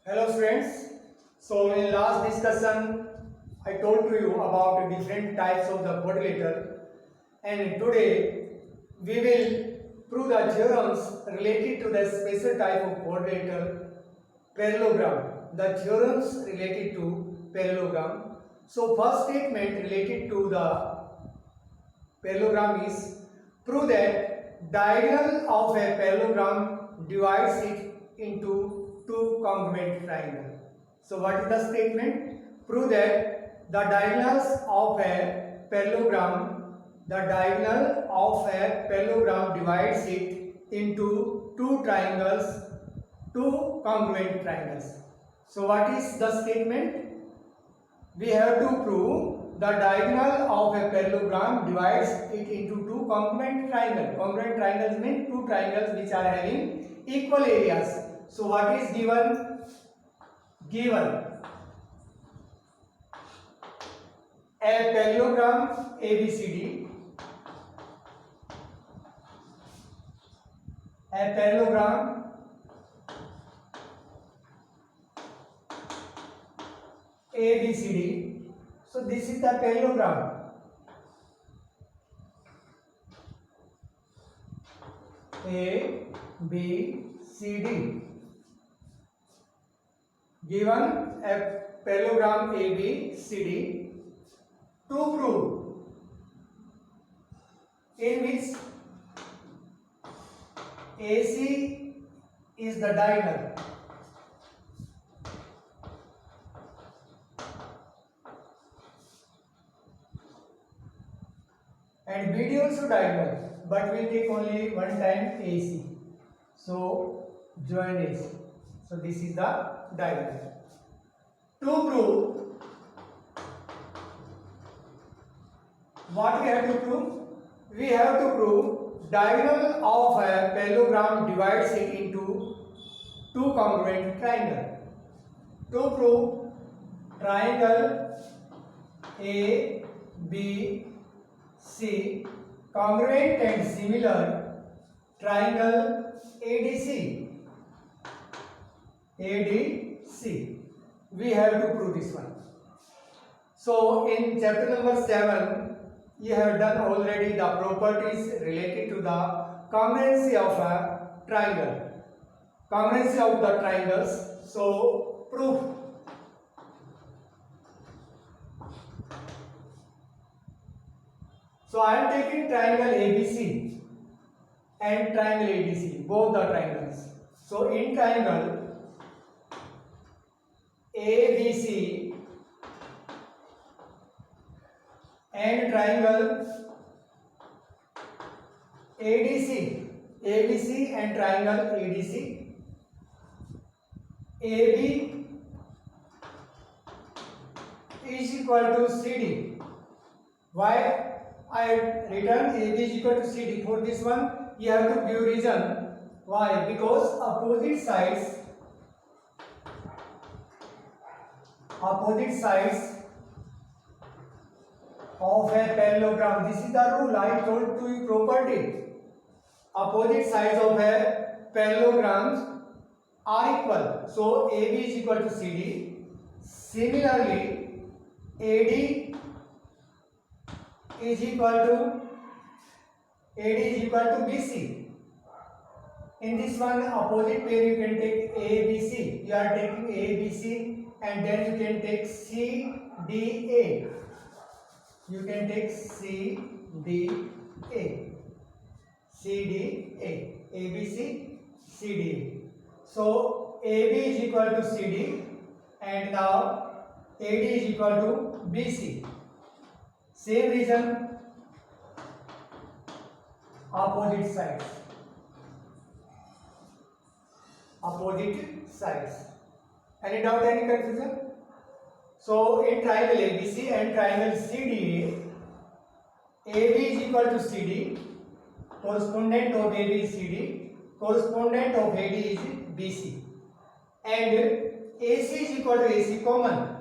Hello friends. So in last discussion I told to you about different types of the quadrilateral, and today we will prove the theorems related to the special type of quadrilateral parallelogram. The theorems related to parallelogram. So first statement related to the parallelogram is prove that diagonal of a parallelogram divides it into two congruent triangles. So what is the statement? Prove that the diagonals of a parallelogram, divides it into two triangles, two congruent triangles. So what is the statement? We have to prove the diagonal of a parallelogram divides it into two congruent triangles. Congruent triangles mean two triangles which are having equal areas. So what is given? Given a parallelogram ABCD, a parallelogram ABCD. So this is the parallelogram. A, B, C, D. Given a parallelogram A, B, C, D to prove in which AC is the diagonal and BD also diagonal, but we take only one time AC. So join AC. So this is the diagonal. To prove, what we have to prove? We have to prove diagonal of a parallelogram divides it into two congruent triangles. To prove triangle A, B, C congruent and similar triangle ADC. We have to prove this one. So in chapter number 7, you have done already the properties related to the congruency of a triangle. Congruency of the triangles. So proof. So I am taking triangle ABC and triangle ADC, both the triangles. So in triangle ABC and triangle ABC and triangle ADC, AB is equal to CD. Why I written AB is equal to CD? For this one you have to give reason. Why? Because opposite sides of a parallelogram. This is the rule I told to you property. Opposite sides of a parallelogram are equal. So AB is equal to CD. Similarly, AD is equal to BC. In this one, opposite pair you can take ABC. You are taking ABC. And then you can take CDA. You can take CDA. ABC, CDA. So AB is equal to CD and now AD is equal to BC. Same reason, opposite sides. Any doubt, any confusion? So in triangle ABC and triangle CDA, AB is equal to CD, correspondent of AB is CD, correspondent of AD is BC, and AC is equal to AC common,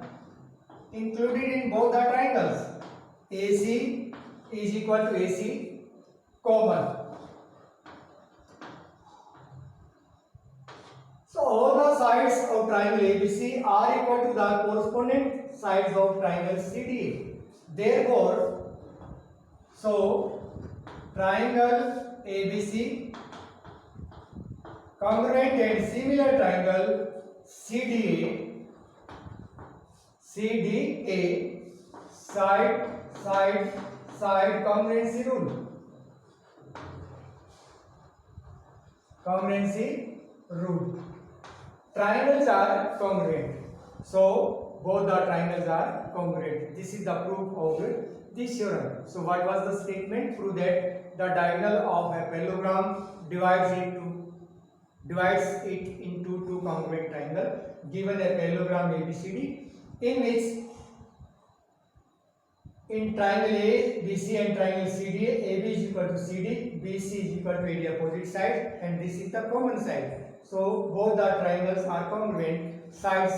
included in both the triangles. AC is equal to AC common. So all the sides of triangle ABC are equal to the corresponding sides of triangle CDA. Therefore, so triangle ABC congruent and similar triangle CDA side congruency rule. Triangles are congruent, so both the triangles are congruent. This is the proof of this theorem. So what was the statement? Prove that the diagonal of a parallelogram divides it into two congruent triangles. Given a parallelogram ABCD in which in triangle ABC and triangle CDA, AB is equal to CD, BC is equal to AD opposite side, and this is the common side. So both the triangles are congruent, side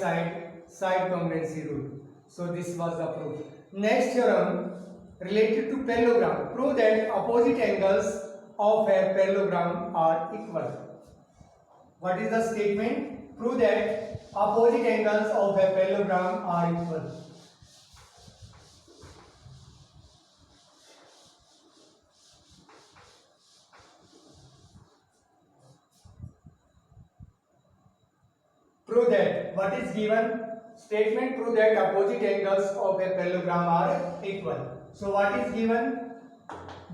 congruency rule. So this was the proof. Next theorem related to parallelogram. Prove that opposite angles of a parallelogram are equal. What is the statement? Prove that opposite angles of a parallelogram are equal. Prove that. What is given? Statement. Prove that opposite angles of a parallelogram are equal. So what is given?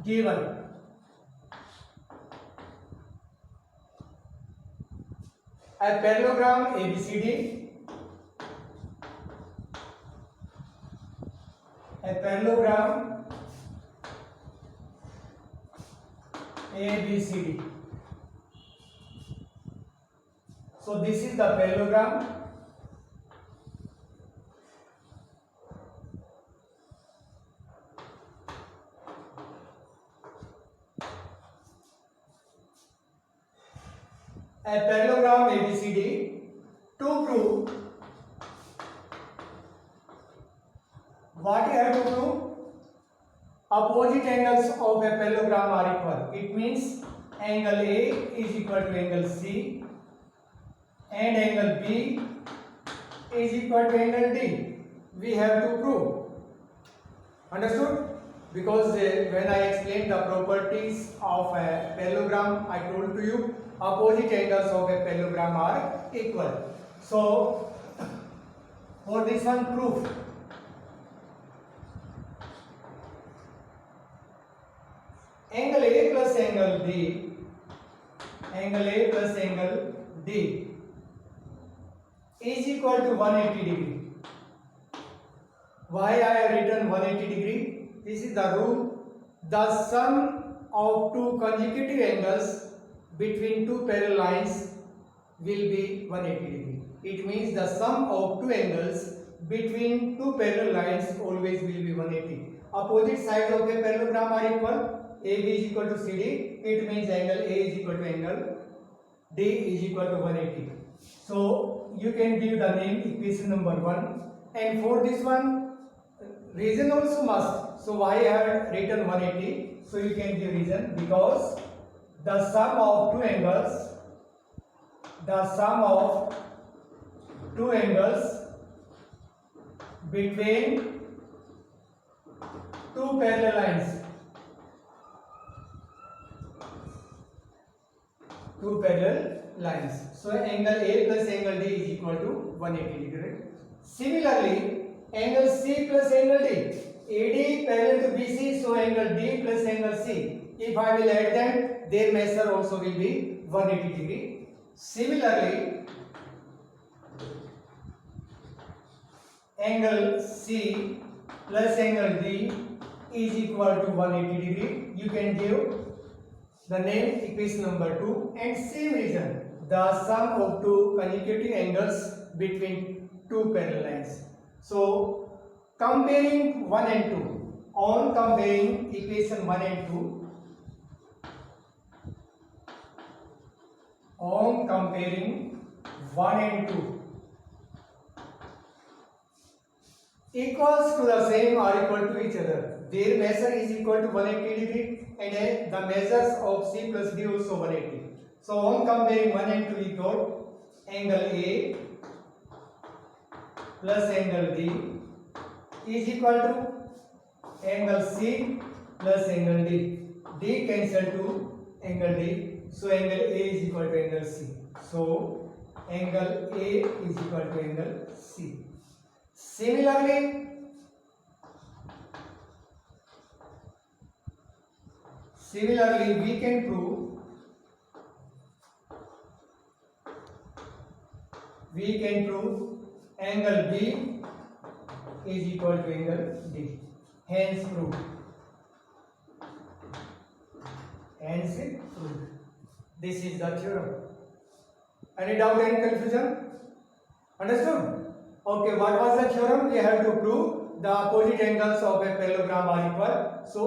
Given a parallelogram ABCD, a parallelogram ABCD. So this is the parallelogram. A parallelogram ABCD. To prove, what you have to prove? Opposite angles of a parallelogram are equal. It means angle A is equal to angle C and angle B is equal to angle D. We have to prove. Understood? Because when I explained the properties of a parallelogram, I told to you opposite angles of a parallelogram are equal. So for this one, proof. Angle A plus angle D is equal to 180 degree. Why I have written 180 degree? This is the rule. The sum of two consecutive angles between two parallel lines will be 180 degree. It means the sum of two angles between two parallel lines always will be 180. Opposite sides of a parallelogram are equal. AB is equal to CD. It means angle A is equal to angle D is equal to 180. So you can give the name equation number 1. And for this one, reason also must. So why I have written 180? So you can give reason because the sum of two angles between two parallel lines. So angle A plus angle D is equal to 180 degree. Similarly, angle C plus angle D. AD parallel to BC, so angle D plus angle C. If I will add them, their measure also will be 180 degree. Similarly, angle C plus angle D is equal to 180 degree. You can give the name equation number 2 and same reason. The sum of two consecutive angles between two parallel lines. So comparing 1 and 2. On comparing equation 1 and 2. On comparing 1 and 2. Equals to the same or equal to each other. Their measure is equal to 180 degree and the measures of C plus D also 180. So on comparing 1 and 2 equal, angle A plus angle B is equal to angle C plus angle D. D cancel to angle D, so angle A is equal to angle C. So angle A is equal to angle C. Similarly, we can prove angle B is equal to angle D. Hence proved. This is the theorem. Any doubt, any confusion? Understood? Okay, what was the theorem? We have to prove the opposite angles of a parallelogram are equal. So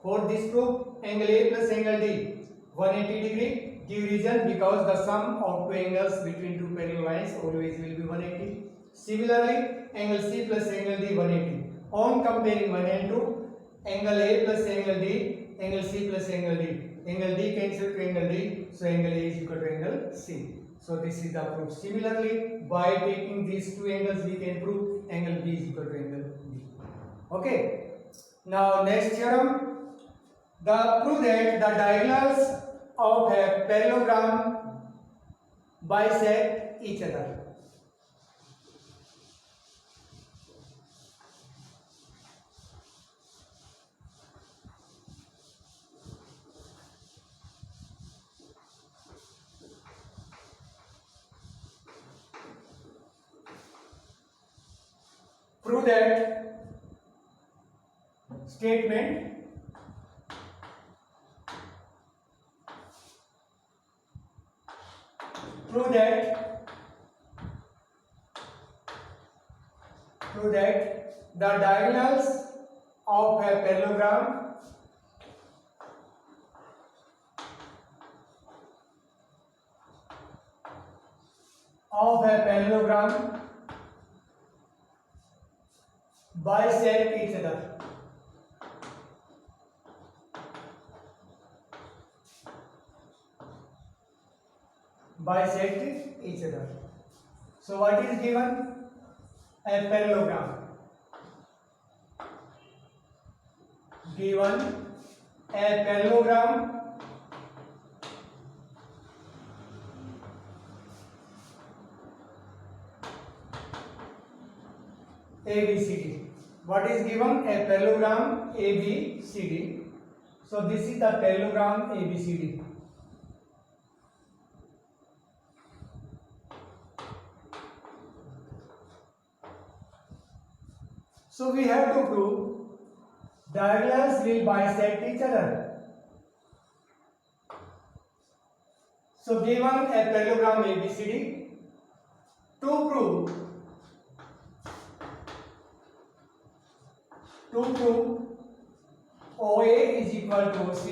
for this proof, angle A plus angle D 180 degree. Give reason, because the sum of two angles between two parallel lines always will be 180. Similarly, angle C plus angle D 180. On comparing 1 and 2, angle A plus angle D, angle C plus angle D. Angle D cancel to angle D, so angle A is equal to angle C. So this is the proof. Similarly, by taking these two angles, we can prove angle B is equal to angle D. Okay. Now next theorem. Prove that the diagonals of a parallelogram bisect each other. Prove that statement. Prove that the diagonals of a parallelogram bisect each other. So what is given? A parallelogram. Given a parallelogram ABCD. What is given? A parallelogram ABCD. So this is the parallelogram ABCD. So we have to prove diagonals will bisect each other. So given a parallelogram ABCD, to prove OA is equal to OC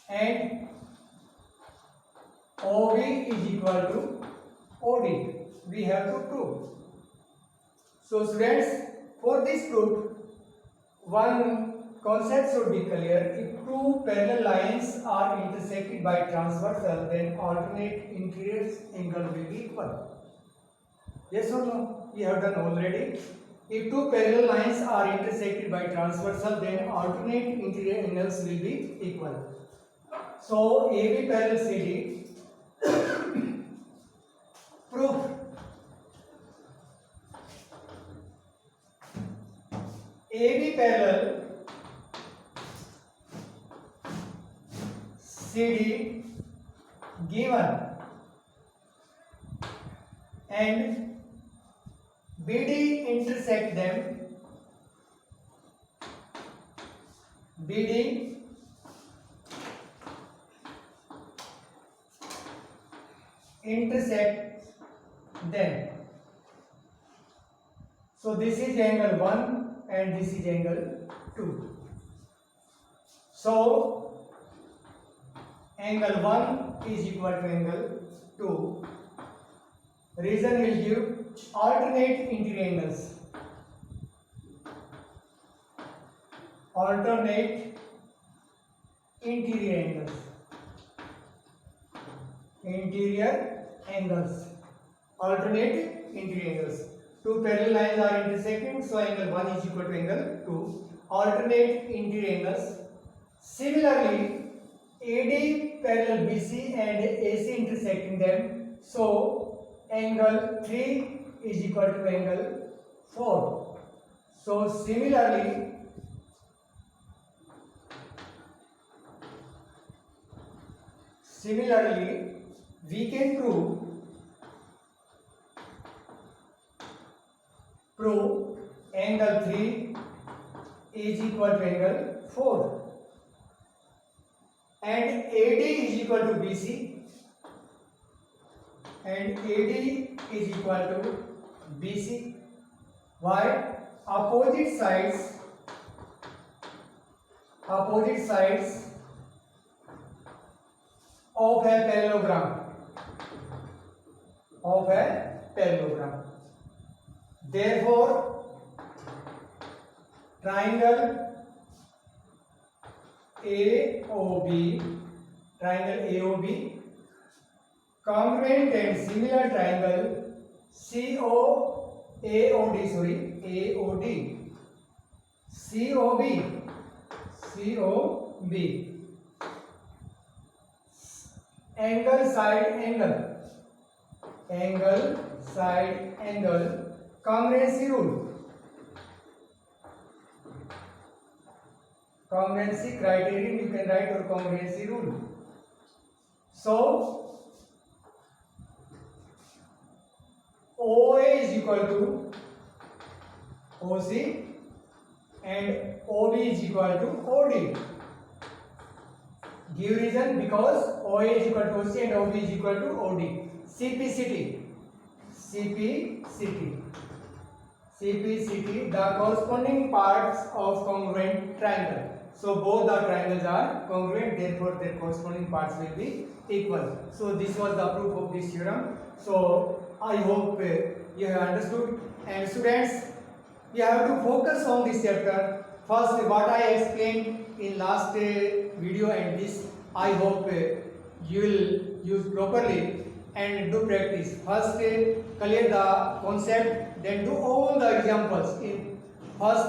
and OB is equal to OD, we have to prove. So students, for this proof, one concept should be clear. If two parallel lines are intersected by transversal, then alternate interior angle will be equal. Yes or no? We have done already. If two parallel lines are intersected by transversal, then alternate interior angles will be equal. So AB parallel CD. Proof. AB parallel CD given and BD intersect them. BD intersect them. So this is angle 1 and this is angle 2. So angle 1 is equal to angle 2. Reason will give alternate interior angles. Alternate interior angles. Interior angles, alternate interior angles. Two parallel lines are intersecting, so angle 1 is equal to angle 2. Alternate interior angles. Similarly, AD parallel BC and AC intersecting them, so angle 3 is equal to angle 4. So similarly, we can prove angle 3 is equal to angle 4 and AD is equal to BC and AD is equal to BC. Why? Opposite sides of a parallelogram. Therefore, triangle AOB, congruent and similar triangle COB, angle side angle, congruency criterion you can write, or congruency rule. So OA is equal to OC and OB is equal to OD. Give reason: because OA is equal to OC and OB is equal to OD. CPCT, the corresponding parts of congruent triangle. So both the triangles are congruent, therefore their corresponding parts will be equal. So this was the proof of this theorem. So I hope you have understood. And students, you have to focus on this chapter. First, what I explained in last video and this, I hope you will use properly and do practice. First, clear the concept, then do all the examples. In first